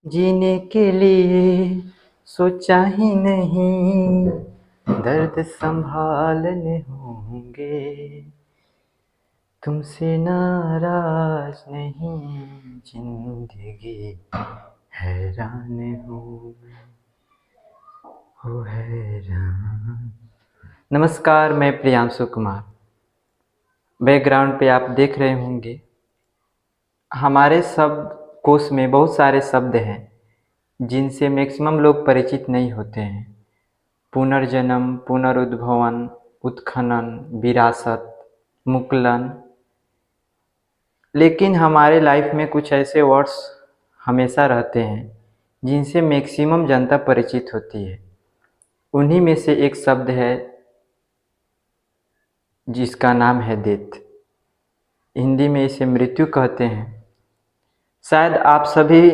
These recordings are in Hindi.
जीने के लिए सोचा ही नहीं, दर्द संभालने होंगे। तुमसे नाराज नहीं, जिंदगी हैरान हूँ मैं, हो हैरान। नमस्कार, मैं प्रियांशु कुमार। बैकग्राउंड पे आप देख रहे होंगे हमारे शब्द कोश में बहुत सारे शब्द हैं जिनसे मैक्सिमम लोग परिचित नहीं होते हैं। पुनर्जन्म, पुनरुद्भवन, उत्खनन, विरासत, मुक्लन। लेकिन हमारे लाइफ में कुछ ऐसे वर्ड्स हमेशा रहते हैं जिनसे मैक्सिमम जनता परिचित होती है। उन्हीं में से एक शब्द है जिसका नाम है डेथ। हिंदी में इसे मृत्यु कहते हैं। शायद आप सभी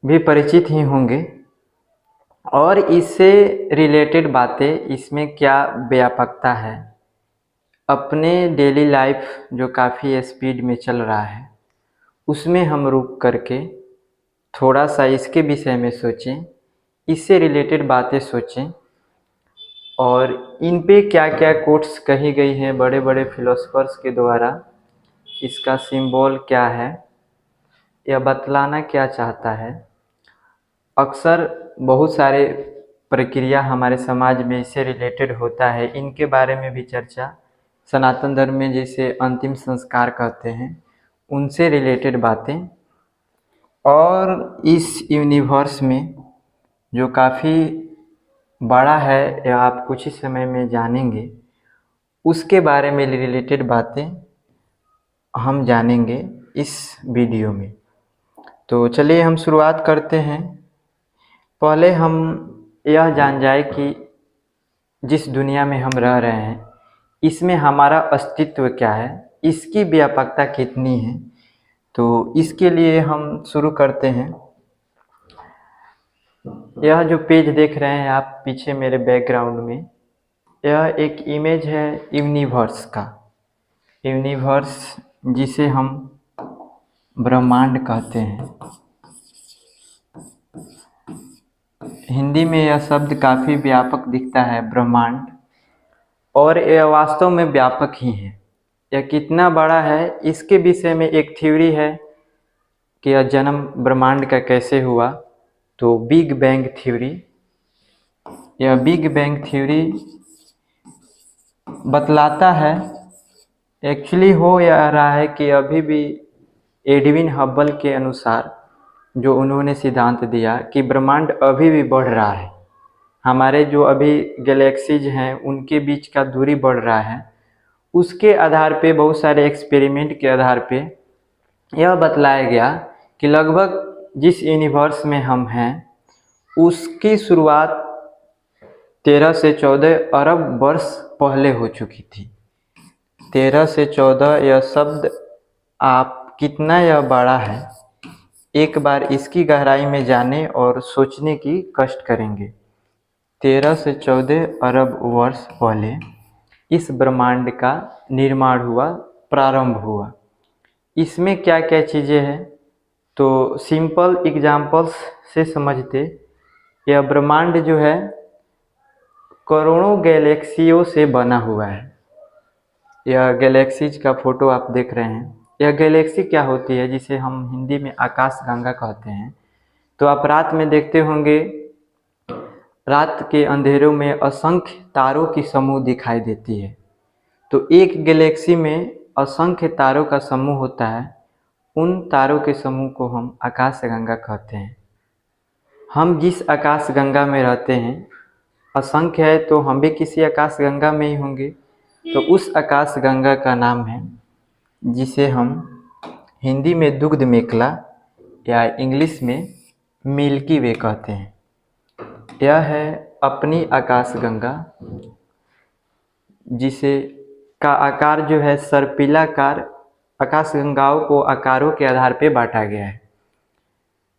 भी परिचित ही होंगे। और इससे रिलेटेड बातें, इसमें क्या व्यापकता है, अपने डेली लाइफ जो काफ़ी स्पीड में चल रहा है उसमें हम रुक करके थोड़ा सा इसके विषय में सोचें, इससे रिलेटेड बातें सोचें और इन पे क्या क्या कोट्स कही गई हैं बड़े बड़े फिलोसफर्स के द्वारा, इसका सिंबल क्या है, यह बतलाना क्या चाहता है। अक्सर बहुत सारे प्रक्रिया हमारे समाज में इससे रिलेटेड होता है, इनके बारे में भी चर्चा सनातन धर्म में जैसे अंतिम संस्कार कहते हैं उनसे रिलेटेड बातें, और इस यूनिवर्स में जो काफ़ी बड़ा है या आप कुछ ही समय में जानेंगे उसके बारे में रिलेटेड बातें हम जानेंगे इस वीडियो में। तो चलिए हम शुरुआत करते हैं। पहले हम यह जान जाए कि जिस दुनिया में हम रह रहे हैं इसमें हमारा अस्तित्व क्या है, इसकी व्यापकता कितनी है। तो इसके लिए हम शुरू करते हैं। यह जो पेज देख रहे हैं आप पीछे मेरे बैकग्राउंड में, यह एक इमेज है यूनिवर्स का। यूनिवर्स जिसे हम ब्रह्मांड कहते हैं। हिंदी में यह शब्द काफ़ी व्यापक दिखता है ब्रह्मांड, और यह वास्तव में व्यापक ही है। यह कितना बड़ा है इसके विषय में एक थ्योरी है कि यह जन्म ब्रह्मांड का कैसे हुआ, तो बिग बैंग थ्योरी। यह बिग बैंग थ्योरी बतलाता है, एक्चुअली हो यह रहा है कि अभी भी एडविन हब्बल के अनुसार जो उन्होंने सिद्धांत दिया कि ब्रह्मांड अभी भी बढ़ रहा है। हमारे जो अभी गैलेक्सीज हैं उनके बीच का दूरी बढ़ रहा है। उसके आधार पे, बहुत सारे एक्सपेरिमेंट के आधार पे यह बतलाया गया कि लगभग जिस यूनिवर्स में हम हैं उसकी शुरुआत 13 से 14 अरब वर्ष पहले हो चुकी थी। 13 से 14 यह शब्द आप कितना यह बड़ा है, एक बार इसकी गहराई में जाने और सोचने की कष्ट करेंगे। 13 से 14 अरब वर्ष पहले इस ब्रह्मांड का निर्माण हुआ, प्रारंभ हुआ। इसमें क्या क्या चीज़ें हैं, तो सिंपल एग्जाम्पल्स से समझते। यह ब्रह्मांड जो है करोड़ों गैलेक्सियों से बना हुआ है। यह गैलेक्सीज का फोटो आप देख रहे हैं। यह गैलेक्सी क्या होती है, जिसे हम हिंदी में आकाश गंगा कहते हैं। तो आप रात में देखते होंगे, रात के अंधेरों में असंख्य तारों की समूह दिखाई देती है। तो एक गैलेक्सी में असंख्य तारों का समूह होता है। उन तारों के समूह को हम आकाश गंगा कहते हैं। हम जिस आकाश गंगा में रहते हैं, असंख्य है तो हम भी किसी आकाश गंगा में ही होंगे। तो उस आकाश गंगा का नाम है, जिसे हम हिंदी में दुग्ध मेखला या इंग्लिश में मिल्की वे कहते हैं। यह है अपनी आकाश गंगा, जिसे का आकार जो है सर्पिलाकार। आकाश गंगाओं को आकारों के आधार पर बांटा गया है।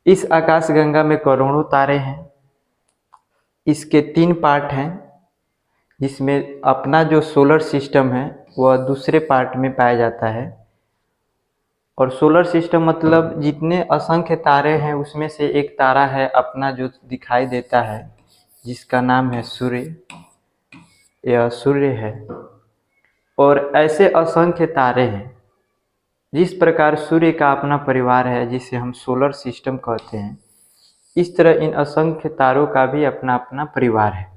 इस आकाश गंगा में करोड़ों तारे हैं। इसके 3 पार्ट हैं, जिसमें अपना जो सोलर सिस्टम है वह दूसरे पार्ट में पाया जाता है। और सोलर सिस्टम मतलब जितने असंख्य तारे हैं उसमें से एक तारा है अपना जो दिखाई देता है, जिसका नाम है सूर्य। यह सूर्य है और ऐसे असंख्य तारे हैं। जिस प्रकार सूर्य का अपना परिवार है जिसे हम सोलर सिस्टम कहते हैं, इस तरह इन असंख्य तारों का भी अपना अपना परिवार है।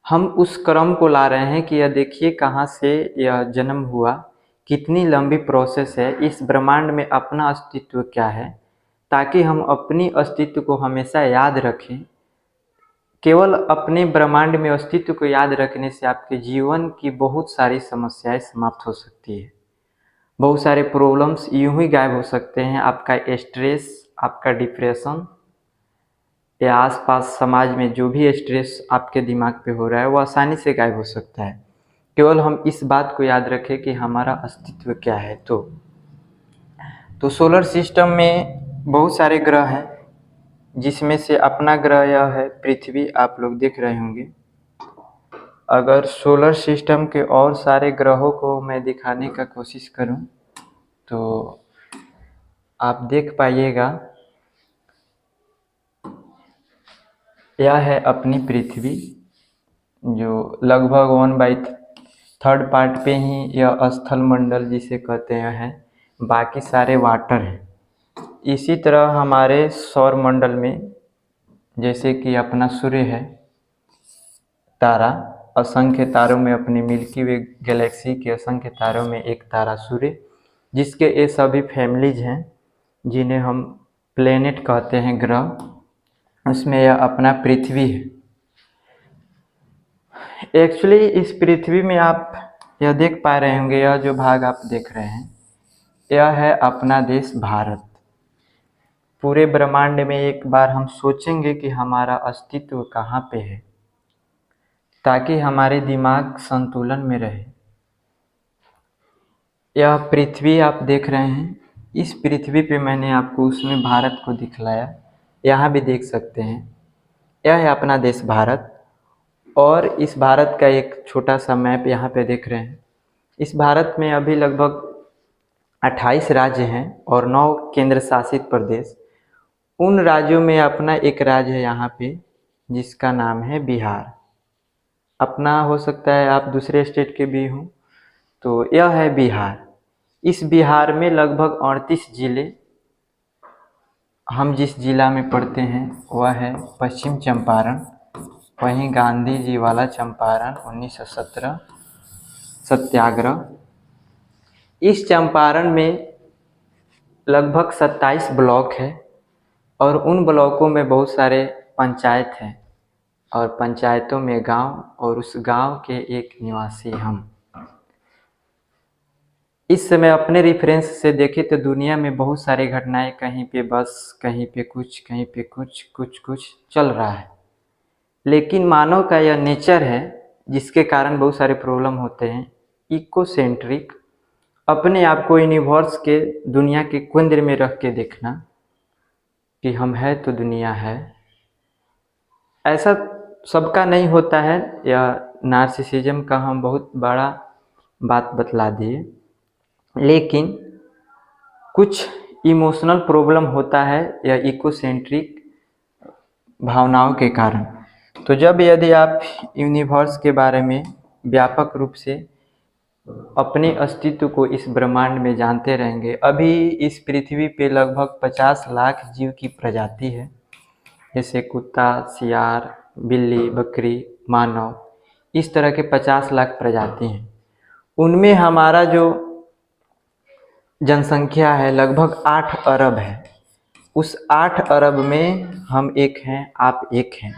हम उस क्रम को ला रहे हैं कि यह देखिए कहाँ से यह जन्म हुआ, कितनी लंबी प्रोसेस है, इस ब्रह्मांड में अपना अस्तित्व क्या है, ताकि हम अपनी अस्तित्व को हमेशा याद रखें। केवल अपने ब्रह्मांड में अस्तित्व को याद रखने से आपके जीवन की बहुत सारी समस्याएं समाप्त हो सकती है। बहुत सारे प्रॉब्लम्स यूं ही गायब हो सकते हैं। आपका स्ट्रेस, आपका डिप्रेशन या आसपास समाज में जो भी स्ट्रेस आपके दिमाग पे हो रहा है वो आसानी से गायब हो सकता है। केवल हम इस बात को याद रखें कि हमारा अस्तित्व क्या है। तो सोलर सिस्टम में बहुत सारे ग्रह हैं, जिसमें से अपना ग्रह यह है पृथ्वी, आप लोग देख रहे होंगे। अगर सोलर सिस्टम के और सारे ग्रहों को मैं दिखाने का कोशिश करूं तो आप देख पाइएगा। यह है अपनी पृथ्वी, जो लगभग 1/3 पार्ट पे ही यह स्थल मंडल जिसे कहते हैं, बाकी सारे वाटर हैं। इसी तरह हमारे सौर मंडल में जैसे कि अपना सूर्य है तारा, असंख्य तारों में अपनी मिल्की वे गैलेक्सी के असंख्य तारों में एक तारा सूर्य, जिसके ये सभी फैमिलीज हैं जिन्हें हम प्लेनेट कहते हैं, ग्रह। उसमें यह अपना पृथ्वी है। एक्चुअली इस पृथ्वी में आप यह देख पा रहे होंगे, यह जो भाग आप देख रहे हैं यह है अपना देश भारत। पूरे ब्रह्मांड में एक बार हम सोचेंगे कि हमारा अस्तित्व कहाँ पे है, ताकि हमारे दिमाग संतुलन में रहे। यह पृथ्वी आप देख रहे हैं, इस पृथ्वी पे मैंने आपको उसमें भारत को दिखलाया, यहाँ भी देख सकते हैं। यह है अपना देश भारत और इस भारत का एक छोटा सा मैप यहाँ पे देख रहे हैं। इस भारत में अभी लगभग 28 राज्य हैं और 9 केंद्र शासित प्रदेश। उन राज्यों में अपना एक राज्य है यहाँ पे जिसका नाम है बिहार। अपना हो सकता है आप दूसरे स्टेट के भी हों, तो यह है बिहार। इस बिहार में लगभग 38 जिले। हम जिस जिला में पढ़ते हैं वह है पश्चिम चंपारण, वहीं गांधी जी वाला चंपारण 1917 सत्याग्रह। इस चंपारण में लगभग 27 ब्लॉक है और उन ब्लॉकों में बहुत सारे पंचायत हैं और पंचायतों में गांव और उस गांव के एक निवासी हम। इस समय अपने रेफरेंस से देखें तो दुनिया में बहुत सारी घटनाएं, कहीं पे बस, कहीं पे कुछ, कहीं पे कुछ चल रहा है। लेकिन मानव का यह नेचर है जिसके कारण बहुत सारे प्रॉब्लम होते हैं, इकोसेंट्रिक, अपने आप को यूनिवर्स के, दुनिया के केंद्र में रख के देखना कि हम है तो दुनिया है। ऐसा सबका नहीं होता है। यह नार्सिसिज्म का हम बहुत बड़ा बात बतला दिए, लेकिन कुछ इमोशनल प्रॉब्लम होता है यह इकोसेंट्रिक भावनाओं के कारण। तो जब यदि आप यूनिवर्स के बारे में व्यापक रूप से अपने अस्तित्व को इस ब्रह्मांड में जानते रहेंगे। अभी इस पृथ्वी पे लगभग 50 लाख जीव की प्रजाति है, जैसे कुत्ता, सियार, बिल्ली, बकरी, मानव, इस तरह के 50 लाख प्रजाति हैं। उनमें हमारा जो जनसंख्या है लगभग 8 अरब है। उस 8 अरब में हम एक हैं, आप एक हैं।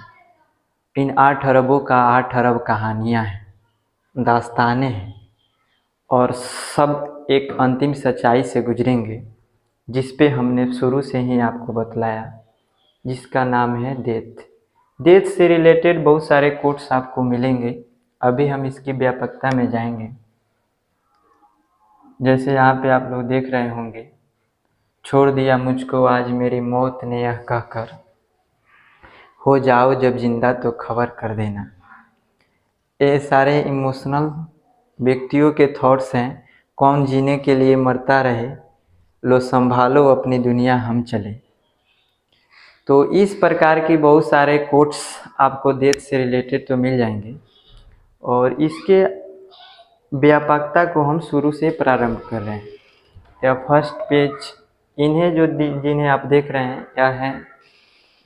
इन 8 अरबों का 8 अरब कहानियाँ हैं, दास्तानें हैं और सब एक अंतिम सच्चाई से गुजरेंगे, जिस पे हमने शुरू से ही आपको बतलाया, जिसका नाम है डेथ। डेथ से रिलेटेड बहुत सारे कोट्स आपको मिलेंगे, अभी हम इसकी व्यापकता में जाएंगे। जैसे यहाँ पे आप लोग देख रहे होंगे, छोड़ दिया मुझको आज मेरी मौत ने यह कहकर, हो जाओ जब जिंदा तो खबर कर देना। ये सारे इमोशनल व्यक्तियों के थॉट्स हैं कौन जीने के लिए मरता रहे, लो संभालो अपनी दुनिया हम चले। तो इस प्रकार की बहुत सारे कोट्स आपको डेथ से रिलेटेड तो मिल जाएंगे, और इसके व्यापकता को हम शुरू से प्रारंभ कर रहे हैं। यह फर्स्ट पेज, इन्हें जिन्हें आप देख रहे हैं, यह हैं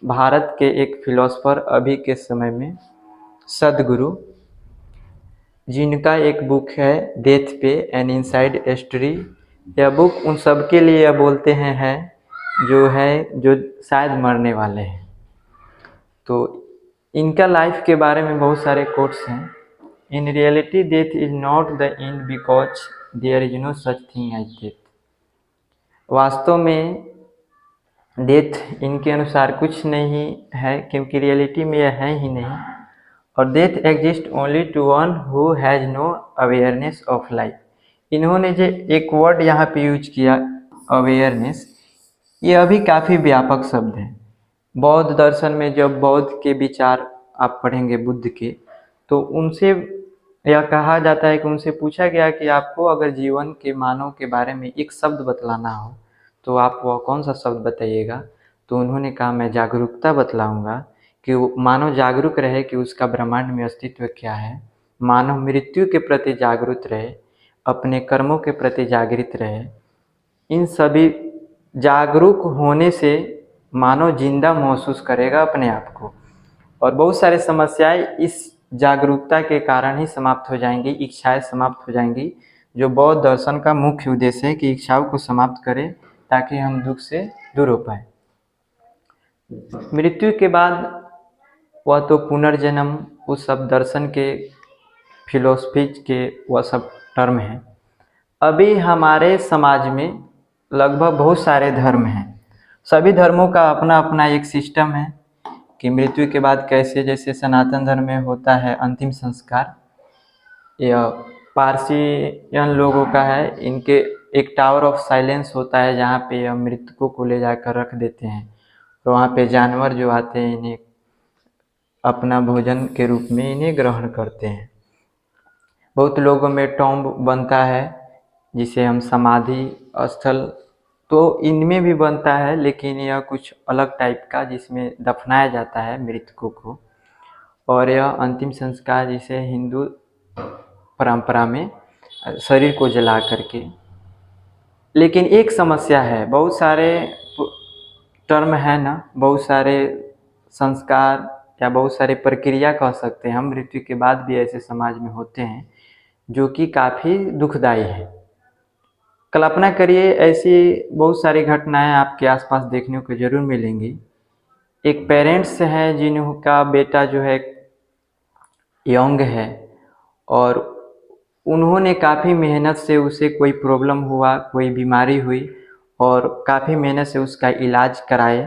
भारत के एक फिलोसफर अभी के समय में, सदगुरु, जिनका एक बुक है डेथ पे एन इनसाइड स्टोरी। यह बुक उन सब के लिए यह बोलते हैं है जो शायद मरने वाले हैं। तो इनका लाइफ के बारे में बहुत सारे कोट्स हैं। In reality death is not the end because there is no such thing as death. वास्तव में डेथ इनके अनुसार कुछ नहीं है, क्योंकि रियलिटी में यह है ही नहीं। और death exist only to one who has no awareness of life. इन्होंने जो एक वर्ड यहाँ पे यूज किया, अवेयरनेस, ये अभी काफ़ी व्यापक शब्द है। बौद्ध दर्शन में जब बौद्ध के विचार आप पढ़ेंगे बुद्ध के, तो उनसे यह कहा जाता है कि उनसे पूछा गया कि आपको अगर जीवन के मानव के बारे में एक शब्द बतलाना हो तो आप वह कौन सा शब्द बताइएगा। तो उन्होंने कहा मैं जागरूकता बतलाऊंगा, कि मानव जागरूक रहे कि उसका ब्रह्मांड में अस्तित्व क्या है, मानव मृत्यु के प्रति जागरूक रहे, अपने कर्मों के प्रति जागृत रहे। इन सभी जागरूक होने से मानव जिंदा महसूस करेगा अपने आप को, और बहुत सारी समस्याएं इस जागरूकता के कारण ही समाप्त हो जाएंगी, इच्छाएं समाप्त हो जाएंगी, जो बौद्ध दर्शन का मुख्य उद्देश्य है कि इच्छाओं को समाप्त करें ताकि हम दुख से दूर हो पाए। मृत्यु के बाद वह तो पुनर्जन्म, उस सब दर्शन के फिलोसफीज के वह सब टर्म हैं। अभी हमारे समाज में लगभग बहुत सारे धर्म हैं। सभी धर्मों का अपना अपना एक सिस्टम है कि मृत्यु के बाद कैसे, जैसे सनातन धर्म में होता है अंतिम संस्कार, यह पारसियन लोगों का है, इनके एक टावर ऑफ साइलेंस होता है जहाँ पे यह मृतकों को ले जाकर रख देते हैं, तो वहाँ पे जानवर जो आते हैं इन्हें अपना भोजन के रूप में इन्हें ग्रहण करते हैं। बहुत लोगों में टॉम्ब बनता है जिसे हम समाधि स्थल, तो इनमें भी बनता है, लेकिन यह कुछ अलग टाइप का जिसमें दफनाया जाता है मृतकों को। और यह अंतिम संस्कार जिसे हिंदू परंपरा में शरीर को जला करके। लेकिन एक समस्या है, बहुत सारे टर्म है ना, बहुत सारे संस्कार या बहुत सारे प्रक्रिया कह सकते हैं हम मृत्यु के बाद भी ऐसे समाज में होते हैं जो कि काफ़ी दुखदायी है। कल्पना करिए ऐसी बहुत सारी घटनाएं आपके आसपास देखने को जरूर मिलेंगी। एक पेरेंट्स हैं जिनका बेटा जो है यंग है, और उन्होंने काफ़ी मेहनत से उसे कोई प्रॉब्लम हुआ, कोई बीमारी हुई, और काफ़ी मेहनत से उसका इलाज कराए।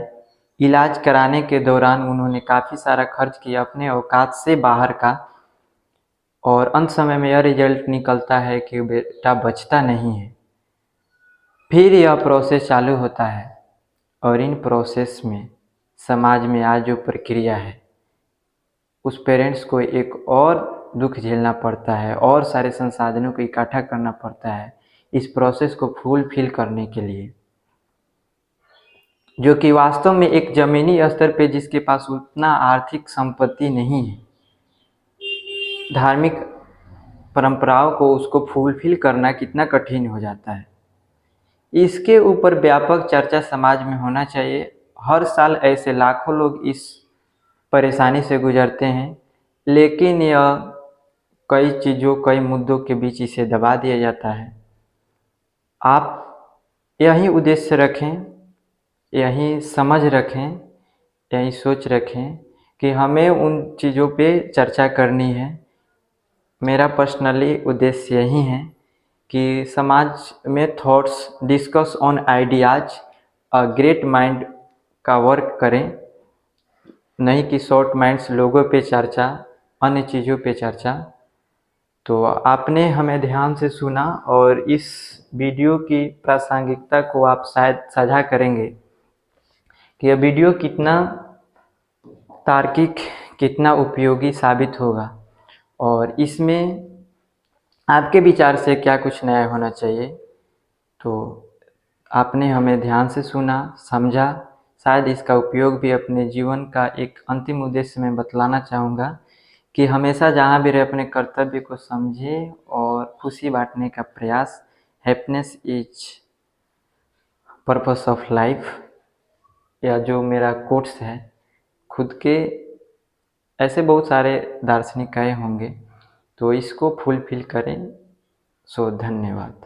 इलाज कराने के दौरान उन्होंने काफ़ी सारा खर्च किया अपने औकात से बाहर का, और अंत समय में यह रिजल्ट निकलता है कि बेटा बचता नहीं है। फिर यह प्रोसेस चालू होता है, और इन प्रोसेस में समाज में आज जो प्रक्रिया है उस पेरेंट्स को एक और दुख झेलना पड़ता है, और सारे संसाधनों को इकट्ठा करना पड़ता है इस प्रोसेस को फुलफिल करने के लिए, जो कि वास्तव में एक ज़मीनी स्तर पे जिसके पास उतना आर्थिक संपत्ति नहीं है, धार्मिक परंपराओं को उसको फुलफिल करना कितना कठिन हो जाता है। इसके ऊपर व्यापक चर्चा समाज में होना चाहिए। हर साल ऐसे लाखों लोग इस परेशानी से गुजरते हैं, लेकिन यह कई चीज़ों, कई मुद्दों के बीच इसे दबा दिया जाता है। आप यही उद्देश्य रखें, यही समझ रखें, यही सोच रखें कि हमें उन चीज़ों पे चर्चा करनी है। मेरा पर्सनली उद्देश्य यही है कि समाज में thoughts discuss on ideas, a great mind का वर्क करें, नहीं कि शॉर्ट माइंड्स लोगों पे चर्चा, अन्य चीज़ों पे चर्चा। तो आपने हमें ध्यान से सुना, और इस वीडियो की प्रासंगिकता को आप शायद साझा करेंगे कि यह वीडियो कितना तार्किक, कितना उपयोगी साबित होगा, और इसमें आपके विचार से क्या कुछ नया होना चाहिए। तो आपने हमें ध्यान से सुना, समझा, शायद इसका उपयोग भी अपने जीवन का एक अंतिम उद्देश्य मैं बतलाना चाहूँगा कि हमेशा जहाँ भी रहे अपने कर्तव्य को समझें और खुशी बांटने का प्रयास। Happiness is purpose of life, या जो मेरा कोट्स है खुद के, ऐसे बहुत सारे दार्शनिक कहे होंगे, तो इसको फुलफिल करें। सो धन्यवाद।